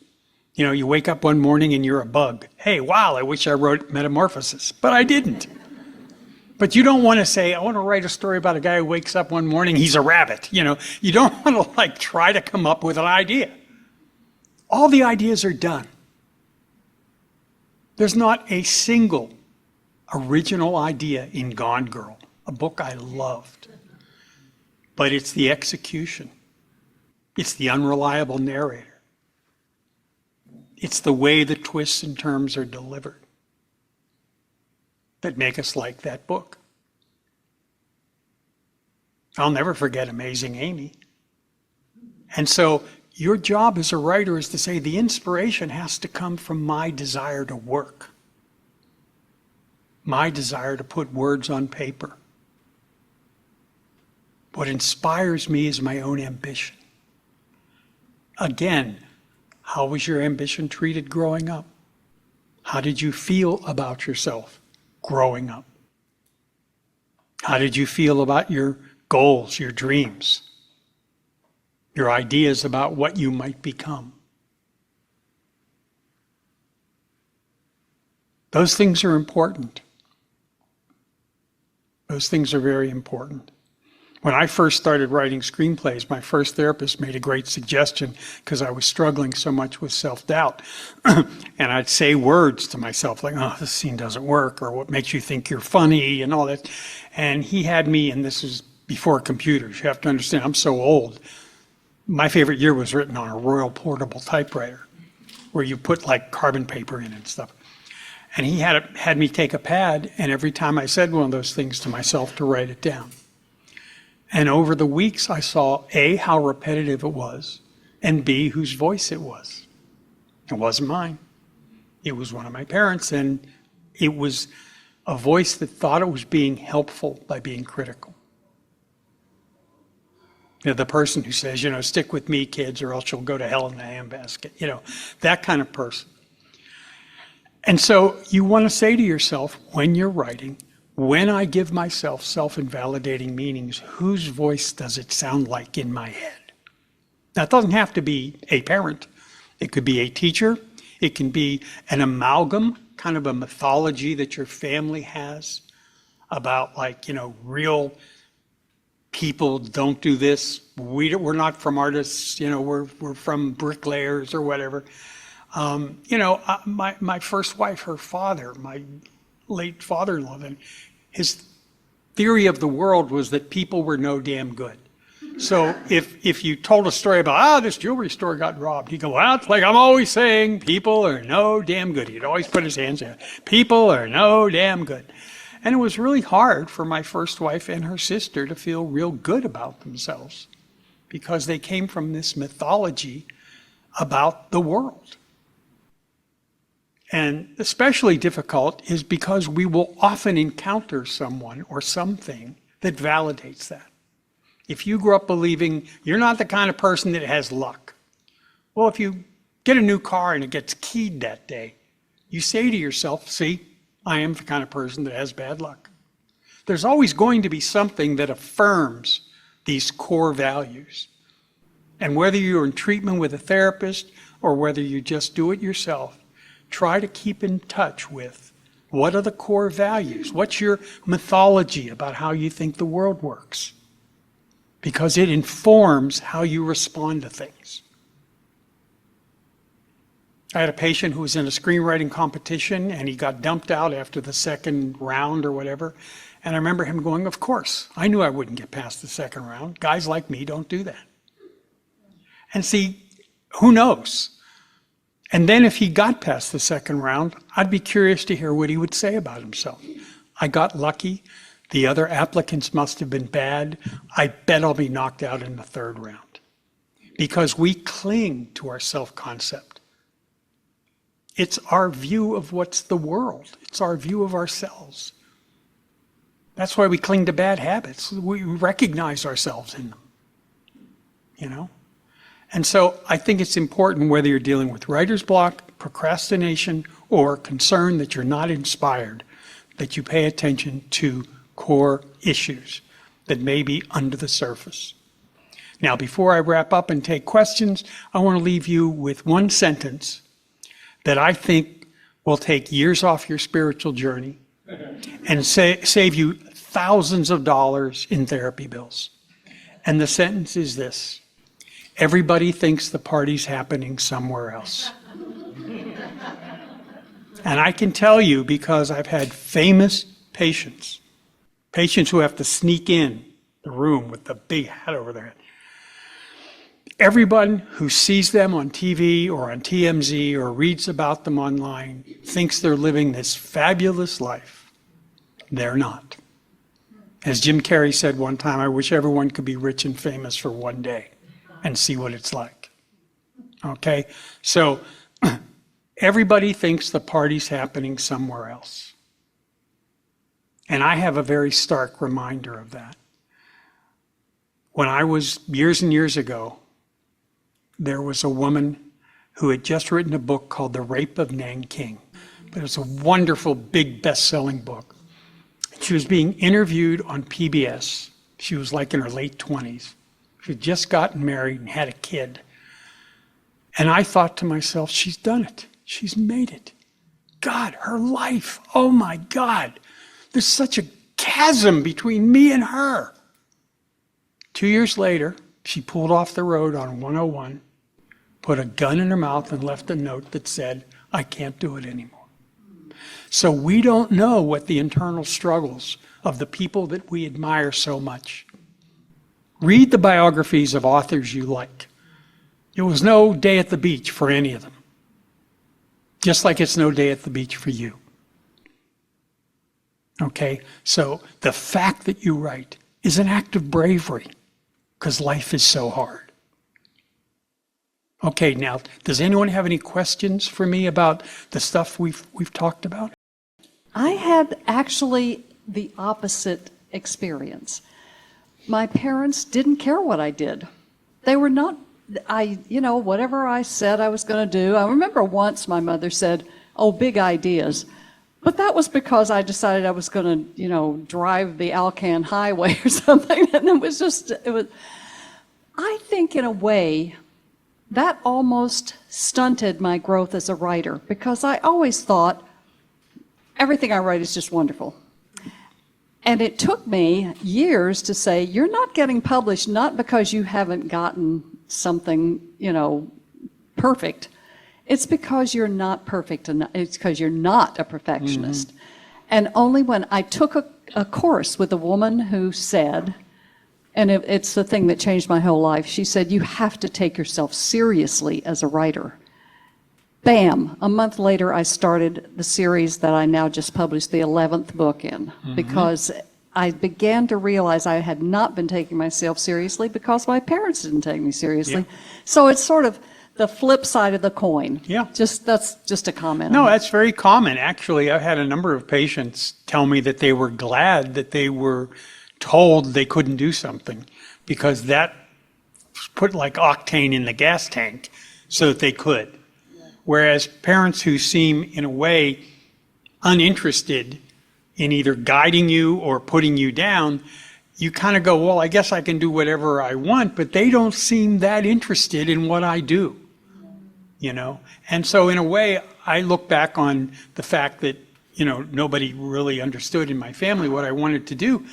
You wake up one morning and you're a bug. Hey, wow, I wish I wrote Metamorphosis, but I didn't. But you don't want to say, I want to write a story about a guy who wakes up one morning, he's a rabbit. You don't want to try to come up with an idea. All the ideas are done. There's not a single original idea in Gone Girl, a book I loved. but it's the execution. It's the unreliable narrator. It's the way the twists and turns are delivered that make us like that book. I'll never forget Amazing Amy. And so your job as a writer is to say the inspiration has to come from my desire to work, my desire to put words on paper. What inspires me is my own ambition. Again, how was your ambition treated growing up? How did you feel about yourself growing up? How did you feel about your goals, your dreams, your ideas about what you might become? Those things are important. Those things are very important. When I first started writing screenplays, my first therapist made a great suggestion because I was struggling so much with self-doubt. And I'd say words to myself like, oh, this scene doesn't work, or what makes you think you're funny, and all that. And he had me, and this is before computers. You have to understand, I'm so old. My favorite year was written on a Royal Portable typewriter, where you put like carbon paper in and stuff. And he had me take a pad, and every time I said one of those things to myself, to write it down. And over the weeks, I saw A, how repetitive it was, and B, whose voice it was. It wasn't mine. It was one of my parents, and it was a voice that thought it was being helpful by being critical. You know, the person who says, stick with me, kids, or else you'll go to hell in a handbasket. That kind of person. And so you want to say to yourself, when you're writing, when I give myself self-invalidating meanings, whose voice does it sound like in my head? Now, it doesn't have to be a parent. It could be a teacher. It can be an amalgam, kind of a mythology that your family has about real people don't do this. We're not from artists, we're from bricklayers or whatever. My first wife, her father, my late father-in-law, then his theory of the world was that people were no damn good. So if you told a story about, this jewelry store got robbed, he'd go, well, it's like I'm always saying, people are no damn good. He'd always put his hands in. People are no damn good. And it was really hard for my first wife and her sister to feel real good about themselves because they came from this mythology about the world. And especially difficult is because we will often encounter someone or something that validates that. If you grew up believing you're not the kind of person that has luck, well, if you get a new car and it gets keyed that day, you say to yourself, see, I am the kind of person that has bad luck. There's always going to be something that affirms these core values. And whether you're in treatment with a therapist or whether you just do it yourself, try to keep in touch with what are the core values? What's your mythology about how you think the world works? Because it informs how you respond to things. I had a patient who was in a screenwriting competition and he got dumped out after the second round or whatever. And I remember him going, of course, I knew I wouldn't get past the second round. Guys like me don't do that. And see, who knows? And then if he got past the second round, I'd be curious to hear what he would say about himself. I got lucky. The other applicants must have been bad. I bet I'll be knocked out in the third round. Because we cling to our self-concept. It's our view of what's the world. It's our view of ourselves. That's why we cling to bad habits. We recognize ourselves in them. And so I think it's important, whether you're dealing with writer's block, procrastination, or concern that you're not inspired, that you pay attention to core issues that may be under the surface. Now, before I wrap up and take questions, I want to leave you with one sentence that I think will take years off your spiritual journey and save you thousands of dollars in therapy bills. And the sentence is this: everybody thinks the party's happening somewhere else. And I can tell you, because I've had famous patients who have to sneak in the room with the big hat over their head. Everyone who sees them on TV or on TMZ or reads about them online thinks they're living this fabulous life. They're not. As Jim Carrey said one time, I wish everyone could be rich and famous for one day and see what it's like. Okay? So everybody thinks the party's happening somewhere else. And I have a very stark reminder of that. When I was, years and years ago, there was a woman who had just written a book called The Rape of Nanking. But it was a wonderful, big, best-selling book. She was being interviewed on PBS. She was like in her late 20s. She had just gotten married and had a kid. And I thought to myself, she's done it. She's made it. God, her life, oh my God. There's such a chasm between me and her. 2 years later, she pulled off the road on 101, put a gun in her mouth and left a note that said, I can't do it anymore. So we don't know what the internal struggles of the people that we admire so much. Read the biographies of authors you like. It was no day at the beach for any of them. Just like it's no day at the beach for you. Okay, so the fact that you write is an act of bravery because life is so hard. Okay, now, does anyone have any questions for me about the stuff we've talked about? I had actually the opposite experience. My parents didn't care what I did. They were not, whatever I said I was going to do. I remember once my mother said, oh, big ideas. But that was because I decided I was going to, drive the Alcan Highway or something. And I think in a way, that almost stunted my growth as a writer because I always thought everything I write is just wonderful. And it took me years to say, you're not getting published not because you haven't gotten something, perfect. It's because you're not perfect, and it's because you're not a perfectionist. Mm-hmm. And only when I took a course with a woman who said, and it's the thing that changed my whole life, she said, you have to take yourself seriously as a writer. Bam! A month later, I started the series that I now just published the 11th book in, mm-hmm. because I began to realize I had not been taking myself seriously because my parents didn't take me seriously. Yeah. So it's sort of the flip side of the coin. Yeah. That's just a comment. No, that's very common. Actually, I've had a number of patients tell me that they were glad that they were told they couldn't do something because that put like octane in the gas tank so that they could. Whereas parents who seem, in a way, uninterested in either guiding you or putting you down, you kind of go, well, I guess I can do whatever I want, but they don't seem that interested in what I do, And so in a way, I look back on the fact that, nobody really understood in my family what I wanted to do.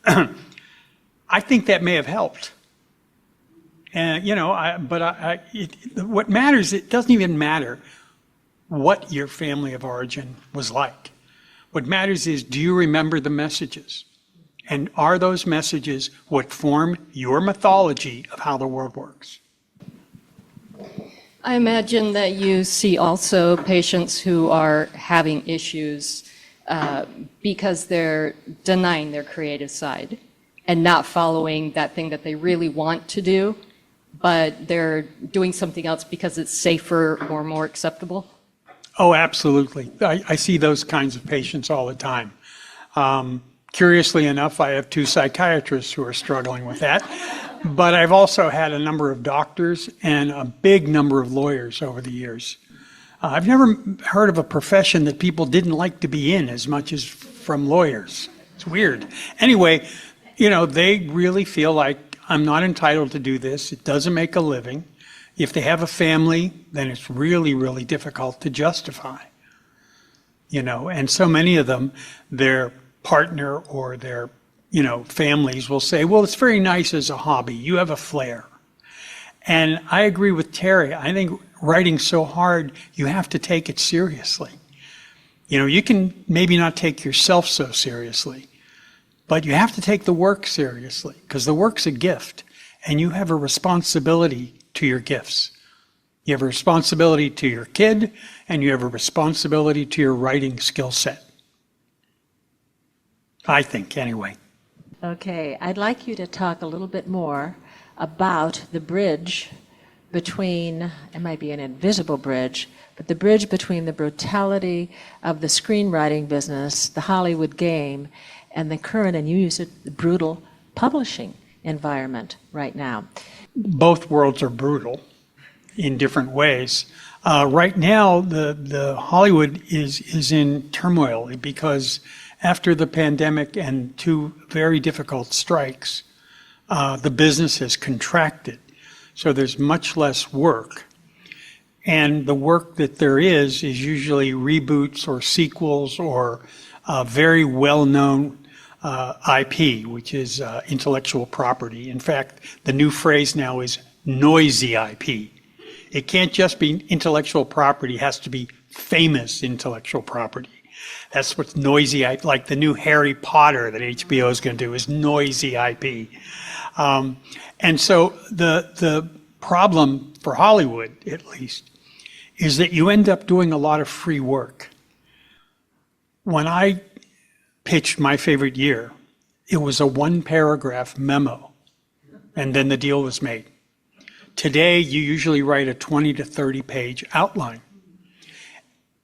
I think that may have helped. And, what matters, it doesn't even matter what your family of origin was like. What matters is, do you remember the messages? And are those messages what form your mythology of how the world works? I imagine that you see also patients who are having issues because they're denying their creative side and not following that thing that they really want to do, but they're doing something else because it's safer or more acceptable? Oh, absolutely. I see those kinds of patients all the time. Curiously enough, I have 2 psychiatrists who are struggling with that, but I've also had a number of doctors and a big number of lawyers over the years. I've never heard of a profession that people didn't like to be in as much as from lawyers. It's weird. Anyway, they really feel like I'm not entitled to do this. It doesn't make a living. If they have a family, then it's really, really difficult to justify. And so many of them, their partner or their, families will say, well, it's very nice as a hobby. You have a flair. And I agree with Terry. I think writing's so hard, you have to take it seriously. You can maybe not take yourself so seriously, But you have to take the work seriously because the work's a gift and you have a responsibility to your gifts. You have a responsibility to your kid and you have a responsibility to your writing skill set. I think, anyway. Okay, I'd like you to talk a little bit more about the bridge between, it might be an invisible bridge, but the bridge between the brutality of the screenwriting business, the Hollywood game, and the current, and you use it, the brutal publishing environment right now. Both worlds are brutal in different ways. Right now, the Hollywood is in turmoil because after the pandemic and 2 very difficult strikes, the business has contracted. So there's much less work. And the work that there is usually reboots or sequels or very well-known IP, which is intellectual property. In fact, the new phrase now is noisy IP. It can't just be intellectual property, it has to be famous intellectual property. That's what's noisy, like the new Harry Potter that HBO is going to do is noisy IP. And so the problem for Hollywood, at least, is that you end up doing a lot of free work. When I pitched My Favorite Year, it was a 1-paragraph memo, and then the deal was made. Today, you usually write a 20 to 30-page outline,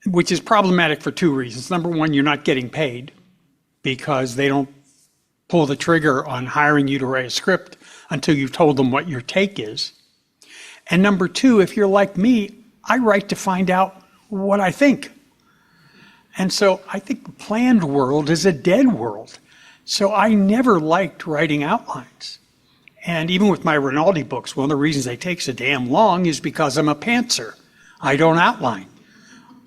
which is problematic for 2 reasons. Number one, you're not getting paid because they don't pull the trigger on hiring you to write a script until you've told them what your take is. And number 2, if you're like me, I write to find out what I think. And so I think the planned world is a dead world. So I never liked writing outlines. And even with my Rinaldi books, one of the reasons they take so damn long is because I'm a pantser. I don't outline.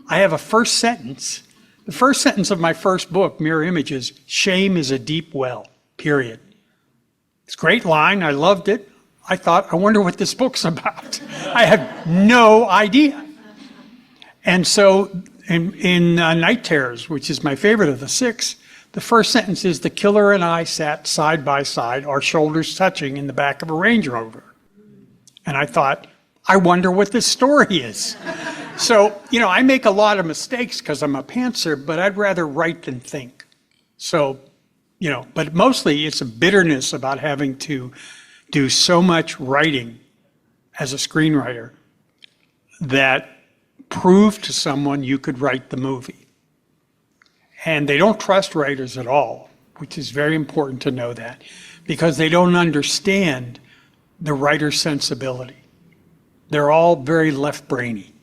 I have a first sentence. The first sentence of my first book, Mirror Images, shame is a deep well, period. It's a great line. I loved it. I thought, I wonder what this book's about. I had no idea. And so in Night Terrors, which is my favorite of the 6, the first sentence is, the killer and I sat side by side, our shoulders touching in the back of a Range Rover. And I thought, I wonder what this story is. So, I make a lot of mistakes because I'm a pantser, but I'd rather write than think. So, but mostly it's a bitterness about having to do so much writing as a screenwriter that proved to someone you could write the movie. And they don't trust writers at all, which is very important to know that, because they don't understand the writer's sensibility. They're all very left-brainy,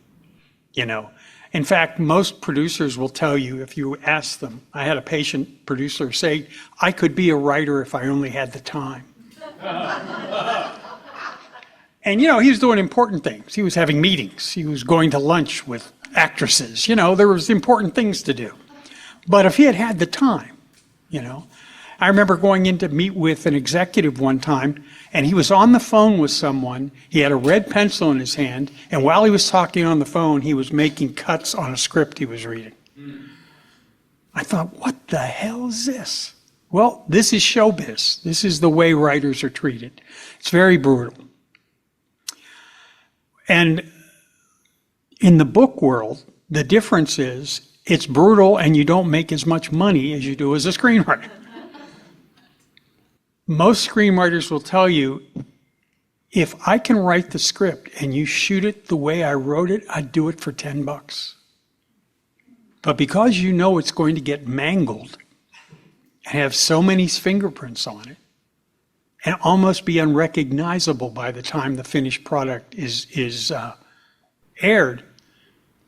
In fact, most producers will tell you if you ask them. I had a patient producer say, I could be a writer if I only had the time. And, he was doing important things. He was having meetings. He was going to lunch with actresses. There was important things to do. But if he had had the time, I remember going in to meet with an executive one time, and he was on the phone with someone. He had a red pencil in his hand, and while he was talking on the phone, he was making cuts on a script he was reading. I thought, what the hell is this? Well, this is showbiz. This is the way writers are treated. It's very brutal. And in the book world, the difference is it's brutal and you don't make as much money as you do as a screenwriter. Most screenwriters will tell you, if I can write the script and you shoot it the way I wrote it, I'd do it for $10. But because it's going to get mangled and have so many fingerprints on it and almost be unrecognizable by the time the finished product is aired,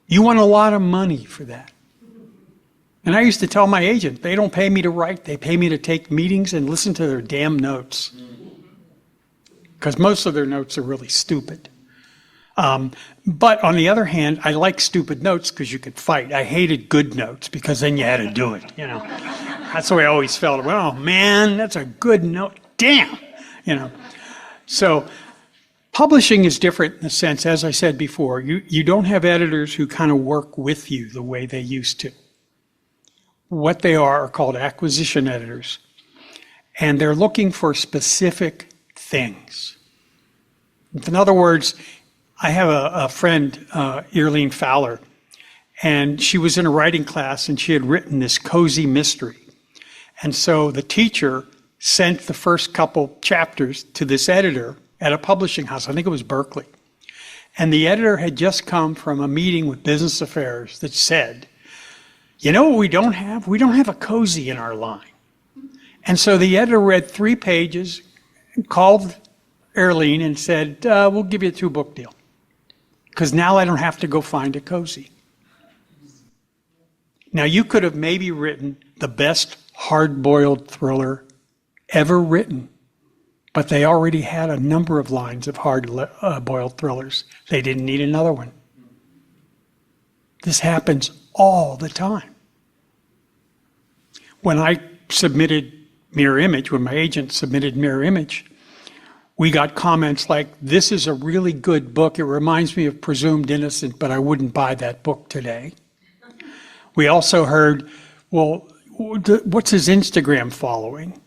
you want a lot of money for that. And I used to tell my agent, they don't pay me to write, they pay me to take meetings and listen to their damn notes. Because most of their notes are really stupid. But on the other hand, I like stupid notes because you could fight. I hated good notes because then you had to do it, That's the way I always felt. Oh man, that's a good note. Damn, So publishing is different in the sense, as I said before, you don't have editors who kind of work with you the way they used to. What they are called acquisition editors. and they're looking for specific things. In other words, I have a friend, Earlene Fowler, and she was in a writing class and she had written this cozy mystery. And so the teacher sent the first couple chapters to this editor at a publishing house. I think it was Berkeley. And the editor had just come from a meeting with Business Affairs that said, you know what we don't have? We don't have a cozy in our line. And so the editor read 3 pages, called Earlene and said, we'll give you a 2-book deal. Because now I don't have to go find a cozy. Now you could have maybe written the best hard-boiled thriller ever written, but they already had a number of lines of hard-boiled thrillers. They didn't need another one. This happens all the time. When I submitted Mirror Image, when my agent submitted Mirror Image, we got comments like, this is a really good book. It reminds me of Presumed Innocent, but I wouldn't buy that book today. We also heard, well, what's his Instagram following?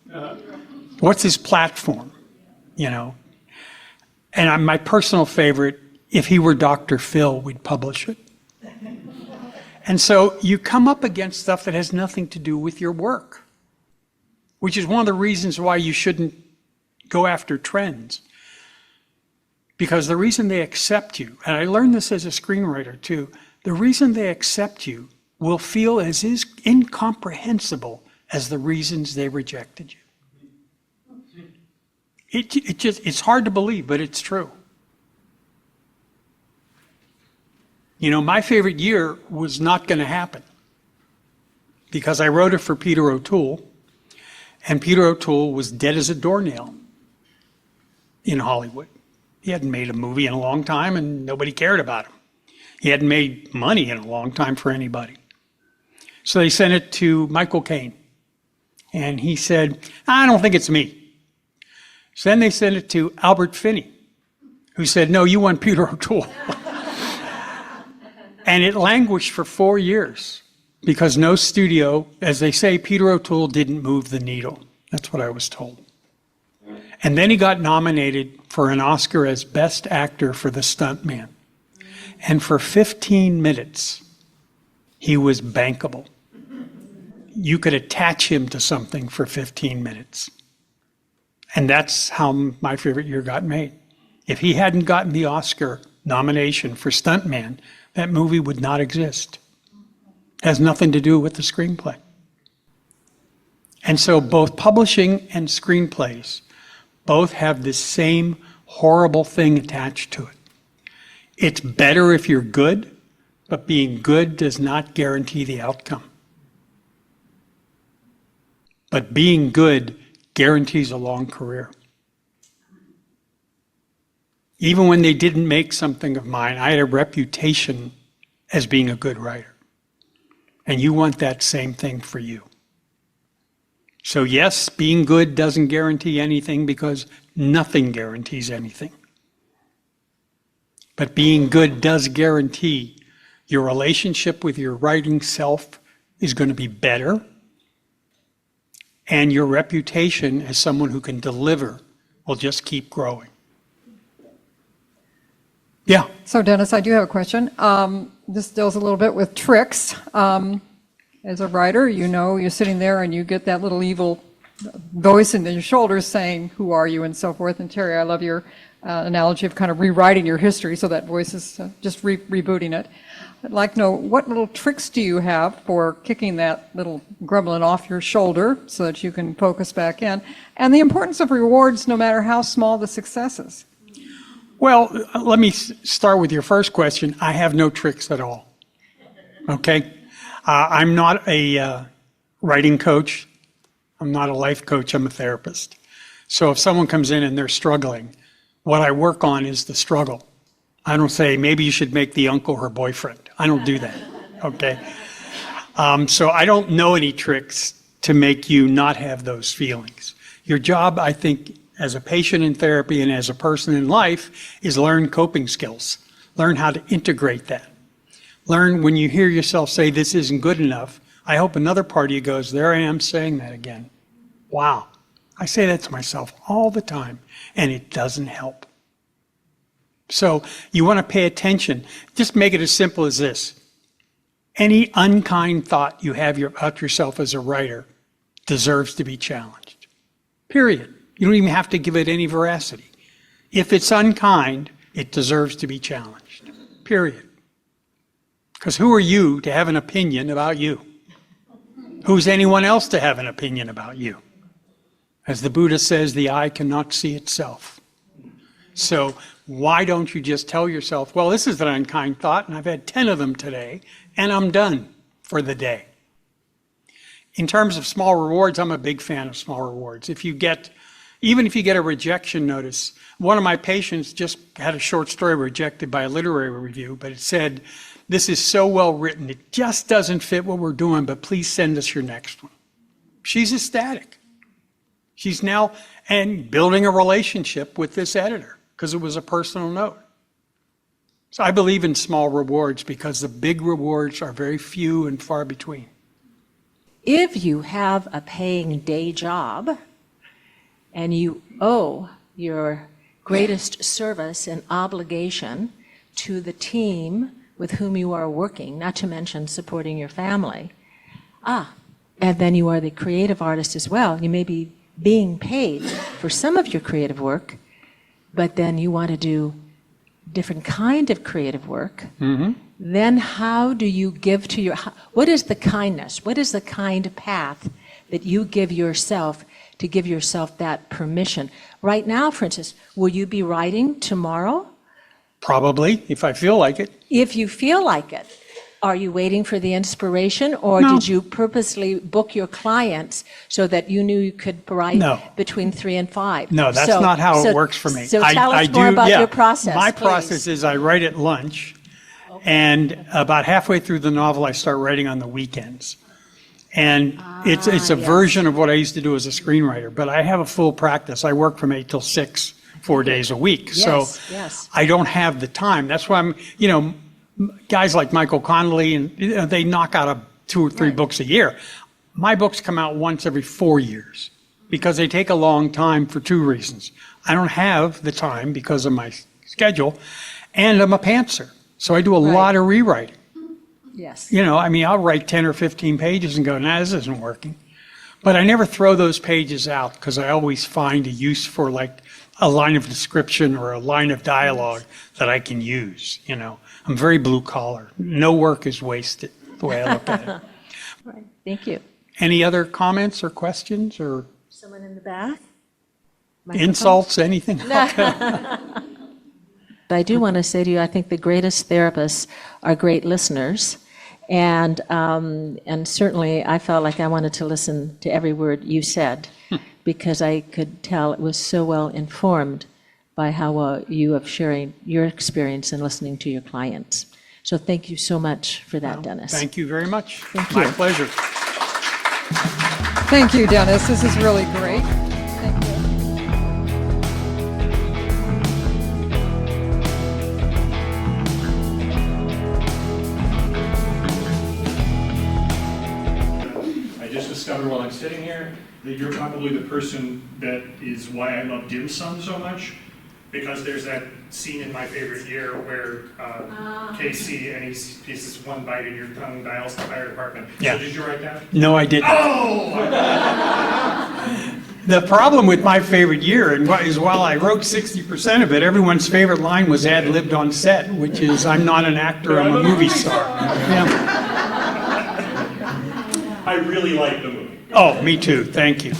What's his platform? You know? And my personal favorite, if he were Dr. Phil, we'd publish it. And so you come up against stuff that has nothing to do with your work, which is one of the reasons why you shouldn't go after trends. Because the reason they accept you, and I learned this as a screenwriter too, the reason they accept you will feel as incomprehensible as the reasons they rejected you. It's hard to believe, but it's true. You know, my favorite year was not going to happen because I wrote it for Peter O'Toole, and Peter O'Toole was dead as a doornail in Hollywood. He hadn't made a movie in a long time, and nobody cared about him. He hadn't made money in a long time for anybody. So they sent it to Michael Caine, and he said, I don't think it's me. So then they sent it to Albert Finney, who said, no, you want Peter O'Toole. And it languished for 4 years because no studio, as they say, Peter O'Toole didn't move the needle. That's what I was told. And then he got nominated for an Oscar as Best Actor for The Stuntman. And for 15 minutes, he was bankable. You could attach him to something for 15 minutes. And that's how my favorite year got made. If he hadn't gotten the Oscar nomination for Stuntman, that movie would not exist. It has nothing to do with the screenplay. And so both publishing and screenplays both have this same horrible thing attached to it. It's better if you're good, but being good does not guarantee the outcome. But being good guarantees a long career. Even when they didn't make something of mine, I had a reputation as being a good writer. And you want that same thing for you. So yes, being good doesn't guarantee anything because nothing guarantees anything. But being good does guarantee your relationship with your writing self is going to be better, and your reputation as someone who can deliver will just keep growing. Yeah. So Dennis, I do have a question. This deals a little bit with tricks. As a writer, you know, you're sitting there and you get that little evil voice in your shoulders saying, who are you, and so forth. And Terry, I love your analogy of kind of rewriting your history, so that voice is just rebooting it. I'd like to know, what little tricks do you have for kicking that little gremlin off your shoulder so that you can focus back in? And the importance of rewards, no matter how small the successes. Well, let me start with your first question. I have no tricks at all. Okay? I'm not a writing coach. I'm not a life coach. I'm a therapist. So if someone comes in and they're struggling, what I work on is the struggle. I don't say, maybe you should make the uncle her boyfriend. I don't do that. Okay? So I don't know any tricks to make you not have those feelings. Your job, I think, as a patient in therapy and as a person in life, is learn coping skills. Learn how to integrate that. Learn when you hear yourself say, this isn't good enough, I hope another part of you goes, there I am saying that again. Wow, I say that to myself all the time, and it doesn't help. So you want to pay attention. Just make it as simple as this. Any unkind thought you have about yourself as a writer deserves to be challenged. Period. You don't even have to give it any veracity. If it's unkind, it deserves to be challenged. Period. Because who are you to have an opinion about you? Who's anyone else to have an opinion about you? As the Buddha says, the eye cannot see itself. So why don't you just tell yourself, well, this is an unkind thought, and I've had 10 of them today, and I'm done for the day. In terms of small rewards, I'm a big fan of small rewards. Even if you get a rejection notice, one of my patients just had a short story rejected by a literary review, but it said, this is so well written, it just doesn't fit what we're doing, but please send us your next one. She's ecstatic. She's now building a relationship with this editor because it was a personal note. So I believe in small rewards because the big rewards are very few and far between. If you have a paying day job and you owe your greatest service and obligation to the team with whom you are working, not to mention supporting your family, and then you are the creative artist as well, you may be being paid for some of your creative work, but then you want to do different kind of creative work, then how do you give to what is the kindness? What is the kind path that you give yourself to give yourself that permission? Right now, for instance, will you be writing tomorrow? Probably, if I feel like it. If you feel like it, are you waiting for the inspiration, or No. did you purposely book your clients so that you knew you could write No. between 3 and 5? No, that's not how it works for me. So tell us more about your process, My please. process is I write at lunch, and about halfway through the novel, I start writing on the weekends. And it's a yes. version of what I used to do as a screenwriter, but I have a full practice. I work from 8 till 6, 4 days a week. Yes, yes. I don't have the time. That's why guys like Michael Connolly, and they knock out 2 or 3 books a year. My books come out once every 4 years because they take a long time for 2 reasons. I don't have the time because of my schedule, and I'm a pantser. So I do a lot of rewriting. Yes. I'll write 10 or 15 pages and go, nah, this isn't working. But I never throw those pages out because I always find a use for like a line of description or a line of dialogue that I can use. I'm very blue collar. No work is wasted, the way I look at it. Right. Thank you. Any other comments or questions or Someone in the back? Microphone? insults, anything? I do want to say to you, I think the greatest therapists are great listeners. And certainly I felt like I wanted to listen to every word you said because I could tell it was so well informed by how you have sharing your experience and listening to your clients. So thank you so much for that, Dennis. Thank you very much. Thank My you. pleasure. Thank you, Dennis. This is really great. Thank you. I just discovered while I'm sitting here that you're probably the person that is why I love dim sum so much, because there's that scene in My Favorite Year where Casey and he gets this one bite in your tongue, dials the fire department. Yeah. So did you write that? No, I didn't. Oh! The problem with My Favorite Year is while I wrote 60% of it, everyone's favorite line was ad-libbed on set, which is, I'm not an actor, I'm a movie star. Yeah. I really like the movie. Oh, me too. Thank you.